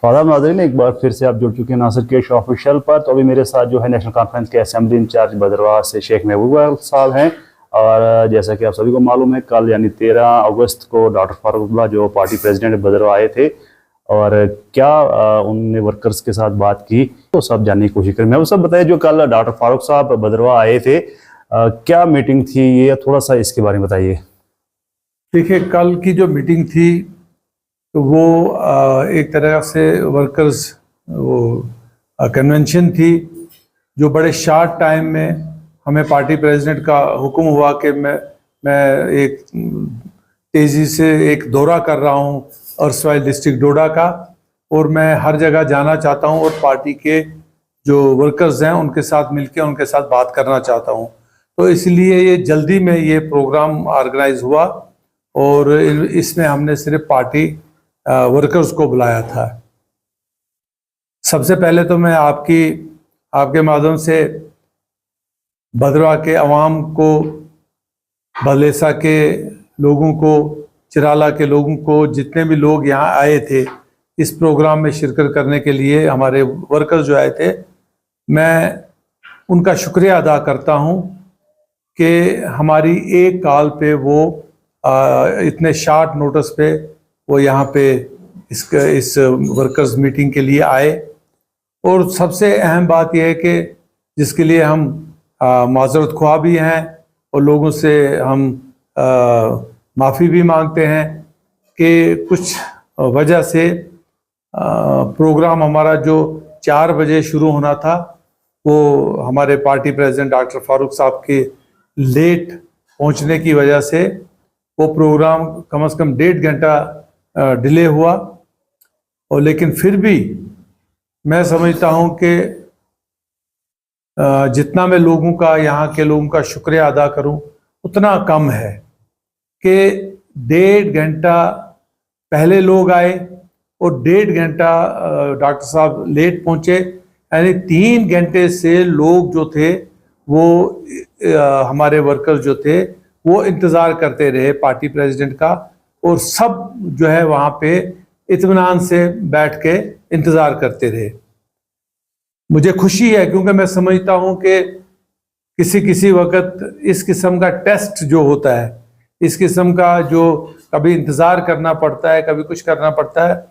आदाब नाज़रीन, एक बार फिर से आप जुड़ चुके हैं नासिर कैश ऑफिशियल पर। तो अभी मेरे साथ जो है नेशनल कॉन्फ्रेंस के असेंबली इंचार्ज भद्रवाह से शेख महबूब साहब हैं। और जैसा कि आप सभी को मालूम है, कल यानी 13 अगस्त को डॉक्टर फारूक जो पार्टी प्रेसिडेंट भद्रवाह आए थे और क्या उन्होंने वर्कर्स के साथ बात की, तो सब जानने की कोशिश करें। मैं वो सब बताया, जो कल डॉक्टर फारूक साहब भद्रवाह आए थे, क्या मीटिंग थी, ये थोड़ा सा इसके बारे में बताइए। देखिए, कल की जो मीटिंग थी तो वो एक तरह से वर्कर्स वो कन्वेंशन थी, जो बड़े शार्ट टाइम में हमें पार्टी प्रेसिडेंट का हुक्म हुआ कि मैं एक तेज़ी से एक दौरा कर रहा हूँ अर्सवाइल डिस्ट्रिक्ट डोडा का, और मैं हर जगह जाना चाहता हूँ और पार्टी के जो वर्कर्स हैं उनके साथ मिलकर उनके साथ बात करना चाहता हूँ। तो इसलिए ये जल्दी में ये प्रोग्राम ऑर्गेनाइज हुआ और इसमें हमने सिर्फ पार्टी वर्कर्स को बुलाया था। सबसे पहले तो मैं आपके माध्यम से भद्रवाह के अवाम को, बलेसा के लोगों को, चिराला के लोगों को, जितने भी लोग यहाँ आए थे इस प्रोग्राम में शिरकत करने के लिए, हमारे वर्कर्स जो आए थे, मैं उनका शुक्रिया अदा करता हूँ कि हमारी एक कॉल पे वो इतने शार्ट नोटिस पे वो यहाँ पे इस वर्कर्स मीटिंग के लिए आए। और सबसे अहम बात यह है कि जिसके लिए हम माजरत ख्वाह भी हैं और लोगों से हम माफ़ी भी मांगते हैं कि कुछ वजह से प्रोग्राम हमारा जो 4 बजे शुरू होना था, वो हमारे पार्टी प्रेसिडेंट डॉक्टर फारूक साहब के लेट पहुंचने की वजह से वो प्रोग्राम कम से कम 1.5 घंटा डिले हुआ। और लेकिन फिर भी मैं समझता हूं कि जितना मैं लोगों का, यहाँ के लोगों का शुक्रिया अदा करूं उतना कम है कि 1.5 घंटा पहले लोग आए और 1.5 घंटा डॉक्टर साहब लेट पहुंचे, यानी 3 घंटे से लोग जो थे वो हमारे वर्कर्स जो थे वो इंतज़ार करते रहे पार्टी प्रेसिडेंट का, और सब जो है वहाँ पे इत्मीनान से बैठ के इंतज़ार करते रहे। मुझे खुशी है क्योंकि मैं समझता हूँ कि किसी वक्त इस किस्म का टेस्ट जो होता है, इस किस्म का जो कभी इंतज़ार करना पड़ता है, कभी कुछ करना पड़ता है,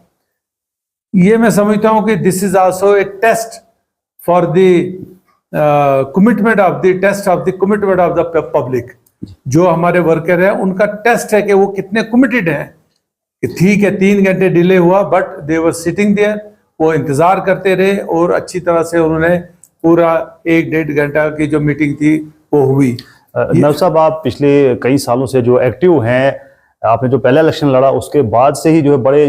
ये मैं समझता हूँ कि this is also a test for the commitment of the public. जो हमारे वर्कर हैं उनका टेस्ट है कि वो कितने कमिटेड हैं। कि ठीक है, 3 घंटे डिले हुआ, but they were sitting there, वो इंतज़ार करते रहे और अच्छी तरह से उन्होंने पूरा 1-1.5 घंटा की जो मीटिंग थी वो हुई। नव साहब, आप पिछले कई सालों से जो एक्टिव हैं, आपने जो पहला इलेक्शन लड़ा उसके बाद से ही जो है बड़े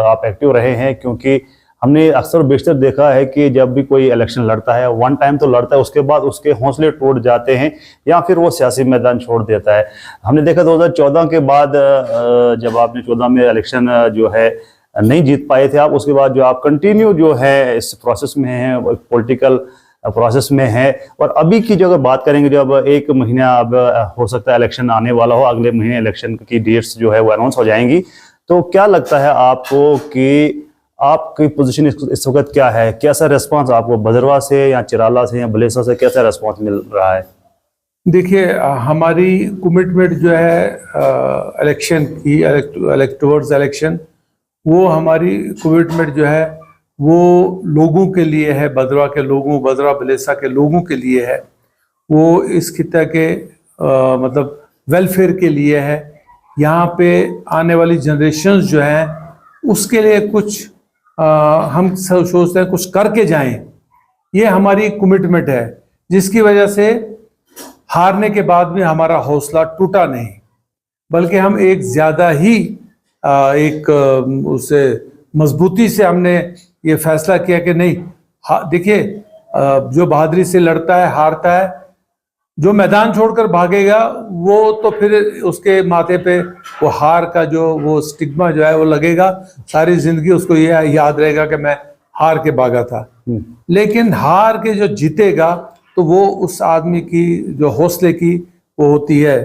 आप एक्टिव रहे हैं, क्योंकि हमने अक्सर बेशतर देखा है कि जब भी कोई इलेक्शन लड़ता है, वन टाइम तो लड़ता है, उसके बाद उसके हौसले टूट जाते हैं या फिर वो सियासी मैदान छोड़ देता है। हमने देखा 2014 के बाद, जब आपने 14 में इलेक्शन जो है नहीं जीत पाए थे आप, उसके बाद जो आप कंटिन्यू जो है इस प्रोसेस में हैं, पॉलिटिकल प्रोसेस में है। और अभी की जो अगर बात करेंगे, जब 1 महीना अब हो सकता है इलेक्शन आने वाला हो, अगले महीने इलेक्शन की डेट्स जो है वो अनाउंस हो जाएंगी, तो क्या लगता है आपको कि आपकी पोजीशन इस वक्त क्या है? कैसा रिस्पांस आपको भद्रवाह से या चिराला से या बलेसा से कैसा रिस्पांस मिल रहा है? देखिए, हमारी कमिटमेंट जो है इलेक्शन की, टुवर्ड्स इलेक्शन, वो हमारी कमिटमेंट जो है वो लोगों के लिए है, भद्रवाह के लोगों, भद्रवाह बलेसा के लोगों के लिए है। वो इस खिता के मतलब वेलफेयर के लिए है। यहाँ पे आने वाली जनरेशन्स जो हैं उसके लिए कुछ हम सब सोचते हैं कुछ करके जाएं। ये हमारी कमिटमेंट है, जिसकी वजह से हारने के बाद भी हमारा हौसला टूटा नहीं, बल्कि हम एक ज़्यादा ही उससे मजबूती से हमने ये फैसला किया कि नहीं, देखिए, जो बहादुरी से लड़ता है हारता है, जो मैदान छोड़कर भागेगा वो तो फिर उसके माथे पे वो हार का जो वो स्टिग्मा जो है वो लगेगा, सारी जिंदगी उसको ये याद रहेगा कि मैं हार के भागा था। लेकिन हार के जो जीतेगा तो वो उस आदमी की जो हौसले की वो होती है,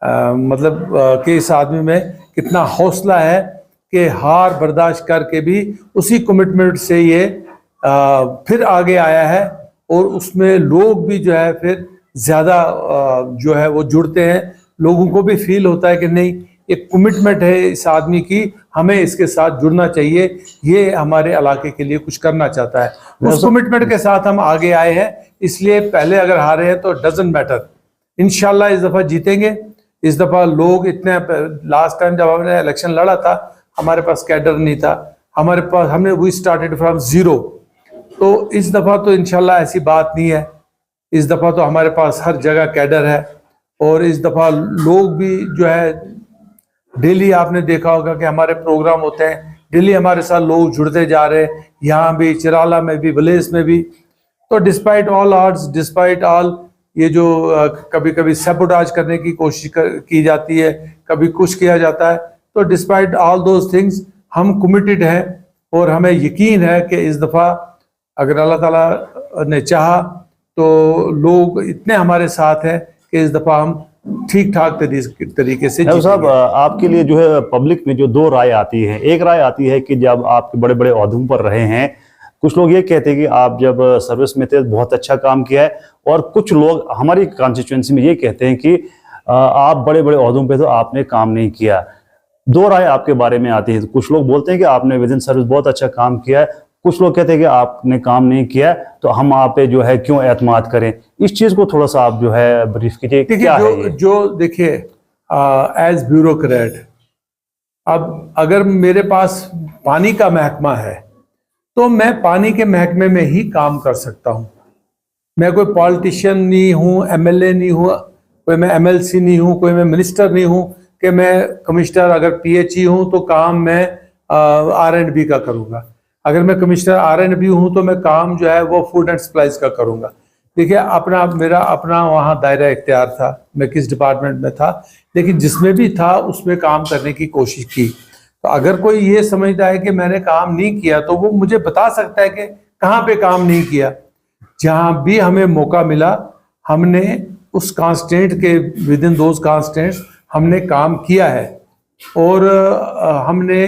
मतलब कि इस आदमी में कितना हौसला है कि हार बर्दाश्त करके भी उसी कमिटमेंट से ये फिर आगे आया है, और उसमें लोग भी जो है फिर ज़्यादा जो है वो जुड़ते हैं। लोगों को भी फील होता है कि नहीं, एक कमिटमेंट है इस आदमी की, हमें इसके साथ जुड़ना चाहिए, ये हमारे इलाके के लिए कुछ करना चाहता है। उस कमिटमेंट के साथ हम आगे आए हैं, इसलिए पहले अगर हारे हैं तो डजंट मैटर, इंशाल्लाह इस दफ़ा जीतेंगे। इस दफ़ा लोग इतने, लास्ट टाइम जब हमने इलेक्शन लड़ा था हमारे पास कैडर नहीं था, हमारे पास, हमने वी स्टार्टेड फ्रॉम ज़ीरो। तो इस दफ़ा तो इंशाल्लाह ऐसी बात नहीं है, इस दफ़ा तो हमारे पास हर जगह कैडर है, और इस दफ़ा लोग भी जो है डेली, आपने देखा होगा कि हमारे प्रोग्राम होते हैं, डेली हमारे साथ लोग जुड़ते जा रहे हैं, यहाँ भी, चिराला में भी, विलेज में भी। तो despite all odds, despite all ये जो कभी कभी सैबोटाज करने की कोशिश की जाती है, कभी कुछ किया जाता है, तो डिस्पाइट ऑल दोज थिंग्स हम कमिटेड हैं, और हमें यकीन है कि इस दफ़ा अगर अल्लाह ताला ने चाहा तो लोग इतने हमारे साथ हैं कि इस दफ़ा हम ठीक ठाक तरीके से है साहब, आपके लिए जो है पब्लिक में जो दो राय आती है, एक राय आती है कि जब आप बड़े बड़े ओहदों पर रहे हैं, कुछ लोग ये कहते हैं कि आप जब सर्विस में थे बहुत अच्छा काम किया है, और कुछ लोग हमारी कॉन्स्टिट्यूंसी में ये कहते हैं कि आप बड़े बड़े ओहदों पे तो आपने काम नहीं किया। दो राय आपके बारे में आती है, कुछ लोग बोलते हैं कि आपने विद इन सर्विस बहुत अच्छा काम किया है, कुछ लोग कहते हैं कि आपने काम नहीं किया तो हम आप पे जो है क्यों एतमाद करें। इस चीज को थोड़ा सा आप जो है ब्रीफ कीजिए, क्या है जो देखिए, एज ब्यूरोक्रेट, अब अगर मेरे पास पानी का महकमा है तो मैं पानी के महकमे में ही काम कर सकता हूं। मैं कोई पॉलिटिशियन नहीं हूं, एमएलए नहीं हूं, कोई मैं एमएलसी नहीं हूं, कोई मैं मिनिस्टर नहीं हूं कि मैं कमिश्नर अगर पीएचई हूं तो काम मैं R&B का करूंगा। अगर मैं कमिश्नर R&B हूं तो मैं काम जो है वो फूड एंड सप्लाईज का करूंगा। देखिए, मेरा अपना वहाँ दायरा इख्तियार था, मैं किस डिपार्टमेंट में था, लेकिन जिसमें भी था उसमें काम करने की कोशिश की। तो अगर कोई ये समझता है कि मैंने काम नहीं किया तो वो मुझे बता सकता है कि कहाँ पे काम नहीं किया। जहाँ भी हमें मौका मिला हमने उस कांस्टेंट के विद इन दोज कांस्टेंट्स हमने काम किया है, और हमने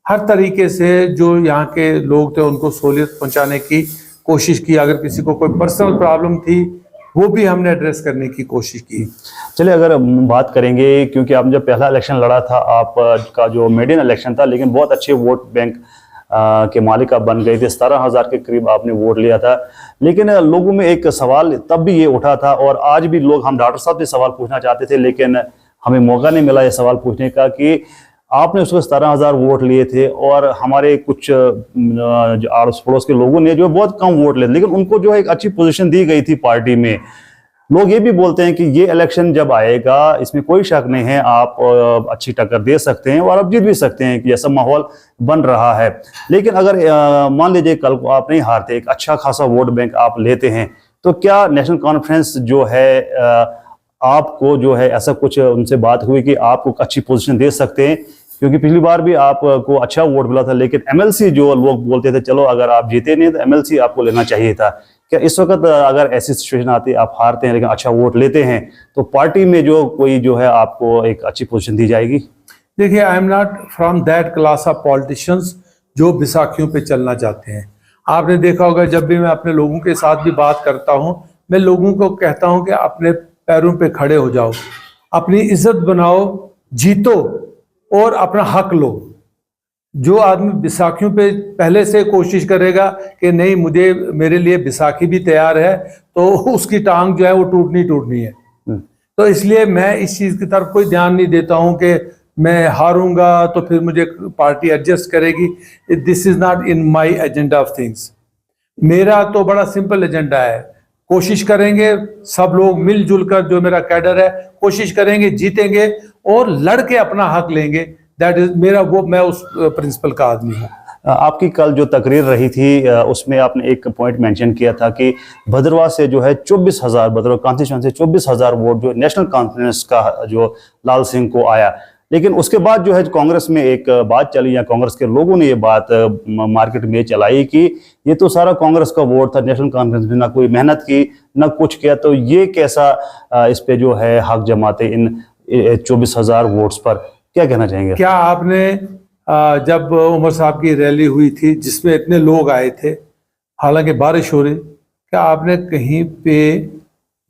हर तरीके से जो यहाँ के लोग थे उनको सहूलियत पहुँचाने की कोशिश की। अगर किसी को कोई पर्सनल प्रॉब्लम थी वो भी हमने एड्रेस करने की कोशिश की। चलिए, अगर बात करेंगे, क्योंकि आपने जब पहला इलेक्शन लड़ा था, आपका जो मेडियन इलेक्शन था, लेकिन बहुत अच्छे वोट बैंक के मालिक आप बन गए थे, 17,000 के करीब आपने वोट लिया था। लेकिन लोगों में एक सवाल तब भी ये उठा था, और आज भी लोग, हम डॉक्टर साहब से सवाल पूछना चाहते थे लेकिन हमें मौका नहीं मिला ये सवाल पूछने का, कि आपने उस वक्त 17,000 वोट लिए थे और हमारे कुछ आड़ोस पड़ोस के लोगों ने जो बहुत कम वोट लिए, लेकिन उनको जो है एक अच्छी पोजीशन दी गई थी पार्टी में। लोग ये भी बोलते हैं कि ये इलेक्शन जब आएगा इसमें कोई शक नहीं है, आप अच्छी टक्कर दे सकते हैं और आप जीत भी सकते हैं, कि जैसा माहौल बन रहा है। लेकिन अगर मान लीजिए कल को आप नहीं हारते, एक अच्छा खासा वोट बैंक आप लेते हैं, तो क्या नेशनल कॉन्फ्रेंस जो है आपको जो है ऐसा कुछ उनसे बात हुई कि आपको अच्छी पोजीशन दे सकते हैं? क्योंकि पिछली बार भी आपको अच्छा वोट मिला था, लेकिन एमएलसी जो लोग बोलते थे चलो अगर आप जीते नहीं तो एमएलसी आपको लेना चाहिए था। क्या इस वक्त अगर ऐसी सिचुएशन आती है, आप हारते हैं लेकिन अच्छा वोट लेते हैं, तो पार्टी में जो कोई जो है आपको एक अच्छी पोजीशन दी जाएगी? देखिए, I am not from that class of politicians जो बैसाखियों पे चलना चाहते हैं। आपने देखा होगा, जब भी मैं अपने लोगों के साथ भी बात करता हूँ, मैं लोगों को कहता हूँ कि अपने पैरों पे खड़े हो जाओ, अपनी इज्जत बनाओ, जीतो और अपना हक लो। जो आदमी बैसाखियों पे पहले से कोशिश करेगा कि नहीं मुझे, मेरे लिए बैसाखी भी तैयार है, तो उसकी टांग जो है वो टूटनी है। तो इसलिए मैं इस चीज़ की तरफ कोई ध्यान नहीं देता हूं कि मैं हारूंगा तो फिर मुझे पार्टी एडजस्ट करेगी। This is not in my agenda of things. मेरा तो बड़ा सिंपल एजेंडा है, कोशिश करेंगे सब लोग मिलजुल कर, जो मेरा कैडर है, कोशिश करेंगे, जीतेंगे और लड़के अपना हक लेंगे। दैट इज मेरा, वो मैं उस प्रिंसिपल का आदमी हूँ। आपकी कल जो तकरीर रही थी उसमें आपने एक पॉइंट मेंशन किया था कि भद्रवाह से जो है 24,000, भद्रवाह कॉन्स्टिट्यूंसी से 24,000 वोट जो नेशनल कॉन्फ्रेंस का जो लाल सिंह को आया। लेकिन उसके बाद जो है कांग्रेस में एक बात चली, या कांग्रेस के लोगों ने ये बात मार्केट में चलाई कि ये तो सारा कांग्रेस का वोट था, नेशनल कॉन्फ्रेंस में ना कोई मेहनत की ना कुछ किया, तो ये कैसा इस पे जो है हक जमाते इन 24,000 वोट्स पर? क्या कहना चाहेंगे? क्या आपने जब उमर साहब की रैली हुई थी जिसमें इतने लोग आए थे, हालांकि बारिश हो रही, क्या आपने कहीं पे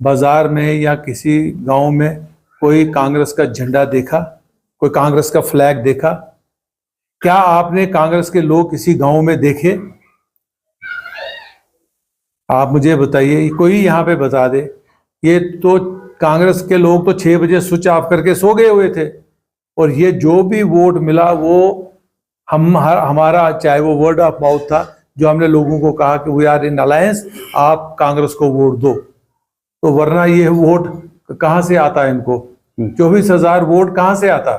बाजार में या किसी गांव में कोई कांग्रेस का झंडा देखा, कोई कांग्रेस का फ्लैग देखा? क्या आपने कांग्रेस के लोग किसी गांव में देखे? आप मुझे बताइए, कोई यहाँ पे बता दे। ये तो कांग्रेस के लोग तो 6 बजे स्विच ऑफ करके सो गए हुए थे, और ये जो भी वोट मिला वो हमारा, चाहे वो वर्ड ऑफ माउथ था, जो हमने लोगों को कहा कि वी आर इन अलायंस, आप कांग्रेस को वोट दो। तो वरना ये वोट कहाँ से आता है इनको? 24,000 वोट कहाँ से आता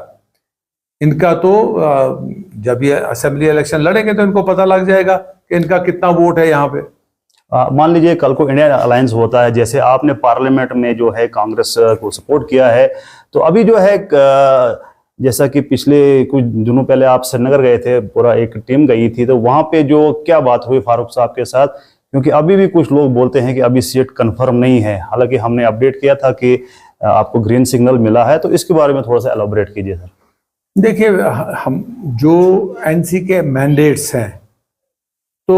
इनका? तो जब ये असेंबली इलेक्शन लड़ेंगे तो इनको पता लग जाएगा कि इनका कितना वोट है यहाँ पे। मान लीजिए कल को इंडियन अलायंस होता है, जैसे आपने पार्लियामेंट में जो है कांग्रेस को सपोर्ट किया है, तो अभी जो है जैसा कि पिछले कुछ दिनों पहले आप श्रीनगर गए थे, पूरा एक टीम गई थी, तो वहां पे जो क्या बात हुई फारूक साहब के साथ? क्योंकि अभी भी कुछ लोग बोलते हैं कि अभी सीट कंफर्म नहीं है, हालांकि हमने अपडेट किया था कि आपको ग्रीन सिग्नल मिला है, तो इसके बारे में थोड़ा सा एलाबोरेट कीजिए सर। देखिए, हम जो एनसी के मैंडेट्स हैं, तो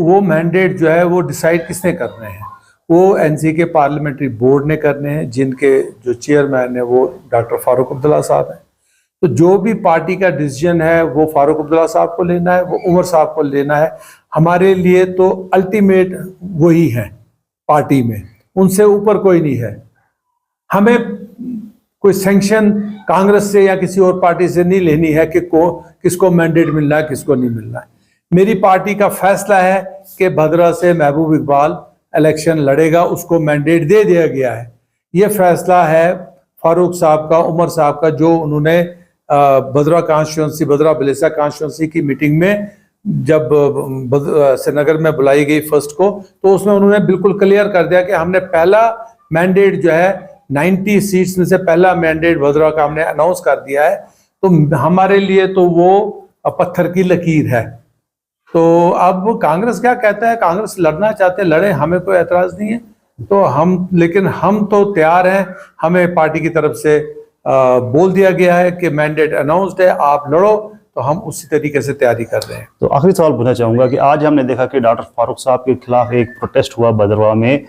वो मैंडेट जो है वो डिसाइड किसने करने हैं? वो एनसी के पार्लियामेंट्री बोर्ड ने करने हैं, जिनके जो चेयरमैन है वो डॉक्टर फारूक अब्दुल्ला साहब हैं। तो जो भी पार्टी का डिसीजन है वो फारूक अब्दुल्ला साहब को लेना है, वो उमर साहब को लेना है। हमारे लिए तो अल्टीमेट वही है पार्टी में, उनसे ऊपर कोई नहीं है। हमें कोई सैंक्शन कांग्रेस से या किसी और पार्टी से नहीं लेनी है कि किसको मैंडेट मिलना है, किसको नहीं मिलना है। मेरी पार्टी का फैसला है कि भद्रा से महबूब इकबाल इलेक्शन लड़ेगा, उसको मैंडेट दे दिया गया है। ये फैसला है फारूक साहब का, उमर साहब का, जो उन्होंने भद्रा कॉन्स्टिट्यूंसी, भद्रा बलेसा कॉन्स्टिट्यूंसी की मीटिंग में जब श्रीनगर में बुलाई गई फर्स्ट को, तो उसमें उन्होंने बिल्कुल क्लियर कर दिया कि हमने पहला मैंडेट जो है 90 सीट्स में से पहला मैंडेट भद्रा का हमने अनाउंस कर दिया है। तो हमारे लिए तो वो पत्थर की लकीर है। तो अब कांग्रेस क्या कहता है, कांग्रेस लड़ना चाहते लड़े, हमें कोई एतराज नहीं है। तो लेकिन हम तो तैयार हैं। हमें पार्टी की तरफ से बोल दिया गया है कि मैंडेट अनाउंस्ड है, आप लड़ो, तो हम उसी तरीके से तैयारी कर रहे हैं। तो आखिरी सवाल पूछना चाहूंगा कि आज हमने देखा कि डॉक्टर फारूक साहब के खिलाफ एक प्रोटेस्ट हुआ भद्रवाह में,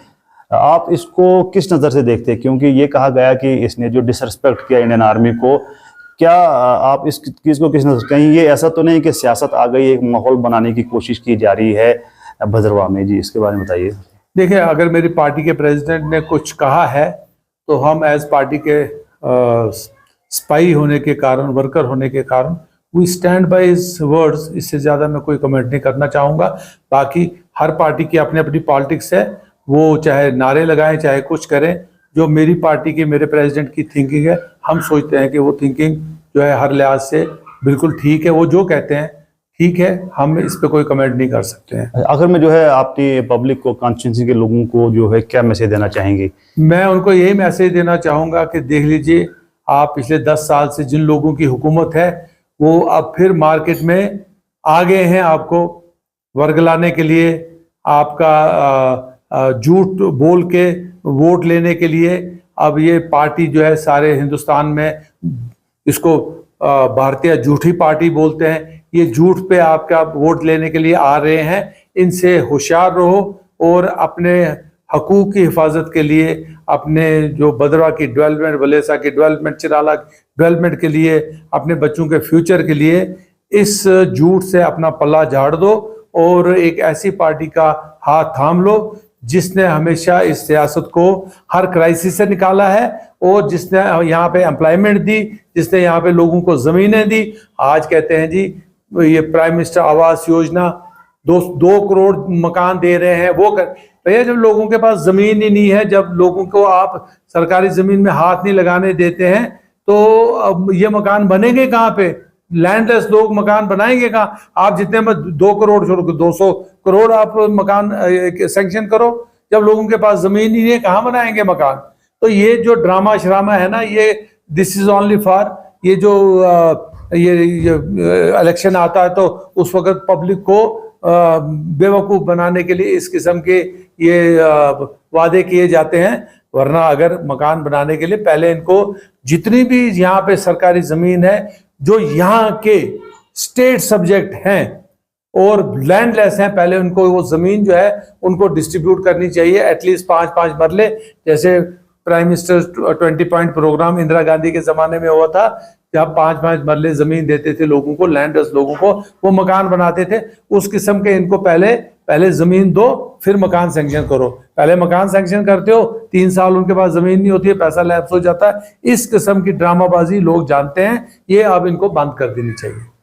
आप इसको किस नज़र से देखते हैं? क्योंकि ये कहा गया कि इसने जो डिसरिस्पेक्ट किया इंडियन आर्मी को, क्या आप इस चीज़ को किस नज़र, कहीं ये ऐसा तो नहीं कि सियासत आ गई, एक माहौल बनाने की कोशिश की जा रही है भद्रवाह में? जी, इसके बारे में बताइए। देखिए, अगर मेरी पार्टी के प्रेसिडेंट ने कुछ कहा है तो हम एज पार्टी के स्पाई होने के कारण, वर्कर होने के कारण, we stand by his words. इससे ज़्यादा मैं कोई कमेंट नहीं करना चाहूँगा। बाकी हर पार्टी की अपनी अपनी पॉलिटिक्स है, वो चाहे नारे लगाएं चाहे कुछ करें। जो मेरी पार्टी की, मेरे प्रेसिडेंट की थिंकिंग है, हम सोचते हैं कि वो थिंकिंग जो है हर लिहाज से बिल्कुल ठीक है। वो जो कहते हैं ठीक है, हम इस पे कोई कमेंट नहीं कर सकते हैं। आखिर में जो है आपने पब्लिक को, कॉन्स्टिट्यूंसी के लोगों को जो है क्या मैसेज देना चाहेंगे? मैं उनको यही मैसेज देना चाहूँगा कि देख लीजिए, आप पिछले 10 साल से जिन लोगों की हुकूमत है वो अब फिर मार्केट में आ गए हैं आपको वर्गलाने के लिए, आपका झूठ बोल के वोट लेने के लिए। अब ये पार्टी जो है सारे हिंदुस्तान में इसको भारतीय झूठी पार्टी बोलते हैं। ये झूठ पे आपका वोट लेने के लिए आ रहे हैं। इनसे होशियार रहो और अपने हकूक की हिफाजत के लिए, अपने जो भद्रवाह की डेवलपमेंट, बलेसा की डेवलपमेंट, चिराला डेवलपमेंट के लिए, अपने बच्चों के फ्यूचर के लिए इस झूठ से अपना पल्ला झाड़ दो और एक ऐसी पार्टी का हाथ थाम लो जिसने हमेशा इस सियासत को हर क्राइसिस से निकाला है और जिसने यहाँ पे एम्प्लॉयमेंट दी, जिसने यहाँ पे लोगों को ज़मीनें दी। आज कहते हैं जी ये प्राइम मिनिस्टर आवास योजना 2 करोड़ मकान दे रहे हैं, वो कर। भैया, जब लोगों के पास ज़मीन ही नहीं है, जब लोगों को आप सरकारी ज़मीन में हाथ नहीं लगाने देते हैं, तो अब ये मकान बनेंगे कहाँ पे? लैंडलेस लोग मकान बनाएंगे कहाँ? आप जितने में 2 करोड़ छोड़ 200 करोड़ आप मकान सैंक्शन करो, जब लोगों के पास जमीन ही नहीं है, कहाँ बनाएंगे मकान? तो ये जो ड्रामा शरामा है ना, ये दिस इज ओनली फॉर ये जो ये इलेक्शन आता है तो उस वक्त पब्लिक को बेवकूफ़ बनाने के लिए इस किस्म के ये वादे किए जाते हैं। वरना अगर मकान बनाने के लिए पहले इनको जितनी भी यहाँ पे सरकारी ज़मीन है, जो यहाँ के स्टेट सब्जेक्ट हैं और लैंडलेस हैं, पहले उनको वो जमीन जो है उनको डिस्ट्रीब्यूट करनी चाहिए, एटलीस्ट 5-5 मरले, जैसे prime minister 20 point program Indira Gandhi के जमाने में हुआ था, जब 5-5 मरले जमीन देते थे लोगों को, लैंडलेस लोगों को, वो मकान बनाते थे। उस किस्म के इनको पहले जमीन दो, फिर मकान सैंक्शन करो। पहले मकान सैंक्शन करते हो, 3 साल उनके पास जमीन नहीं होती है, पैसा लैप्स हो जाता है। इस किस्म की ड्रामाबाजी लोग जानते हैं, ये अब इनको बंद कर देनी चाहिए।